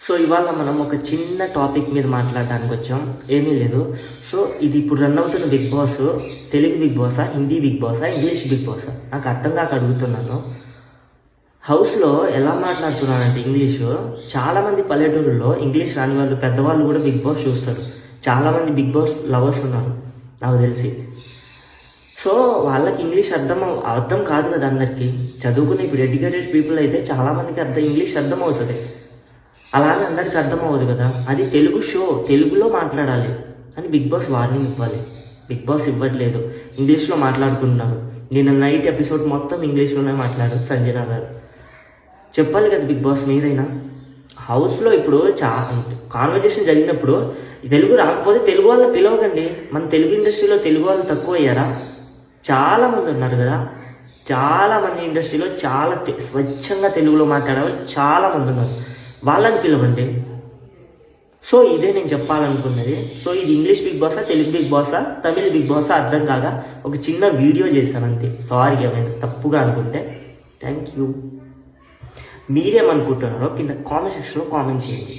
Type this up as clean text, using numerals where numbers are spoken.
So ఇవాళ మనం ఒక చిన్న టాపిక్ మీద మాట్లాడడానికి వచ్చాం. ఏమీ లేదు. సో ఇది ఇప్పుడు రన్ అవుతున్న బిగ్ బాస్ తెలుగు బిగ్ బాసా, హిందీ బిగ్ బాసా, ఇంగ్లీష్ బిగ్ బాసా నాకు అర్థం కాక అడుగుతున్నాను. హౌస్లో ఎలా మాట్లాడుతున్నానంటే ఇంగ్లీషు, చాలామంది పల్లెటూరులో ఇంగ్లీష్ రాని వాళ్ళు పెద్దవాళ్ళు కూడా బిగ్ బాస్ చూస్తారు. చాలామంది బిగ్ బాస్ లవర్స్ ఉన్నారు నాకు తెలిసి. సో వాళ్ళకి ఇంగ్లీష్ అర్థం కాదు కదా అందరికీ. చదువుకుని ఇప్పుడు ఎడ్యుకేటెడ్ పీపుల్ అయితే చాలామందికి ఇంగ్లీష్ అర్థం అవుతుంది. అలానే అందరికి అర్థం అవ్వదు కదా. అది తెలుగు షో, తెలుగులో మాట్లాడాలి అని బిగ్ బాస్ వార్నింగ్ ఇవ్వాలి. బిగ్ బాస్ ఇవ్వట్లేదు, ఇంగ్లీష్లో మాట్లాడుకుంటున్నారు. నిన్న నైట్ ఎపిసోడ్ మొత్తం ఇంగ్లీష్లోనే మాట్లాడారు సంజన గారు. చెప్పాలి కదా బిగ్ బాస్ మీరైనా. హౌస్లో ఇప్పుడు కాన్వర్జేషన్ జరిగినప్పుడు తెలుగు రాకపోతే తెలుగు వాళ్ళని పిలవకండి. మన తెలుగు ఇండస్ట్రీలో తెలుగు వాళ్ళు తక్కువ అయ్యారా? చాలామంది ఉన్నారు కదా. చాలామంది ఇండస్ట్రీలో చాలా స్వచ్ఛంగా తెలుగులో మాట్లాడేవాళ్ళు చాలామంది ఉన్నారు. వాళ్ళని పిలవండి. సో ఇదే నేను చెప్పాలనుకున్నది. సో ఇది ఇంగ్లీష్ బిగ్ బాసా, తెలుగు బిగ్ బాసా, తమిళ్ బిగ్ బాసా అర్థం కాక ఒక చిన్న వీడియో చేశాను అంతే. సారీ ఏమైనా తప్పుగా అనుకుంటే. Thank you. మీరేమనుకుంటున్నారో కింద కామెంట్ సెక్షన్లో కామెంట్ చేయండి.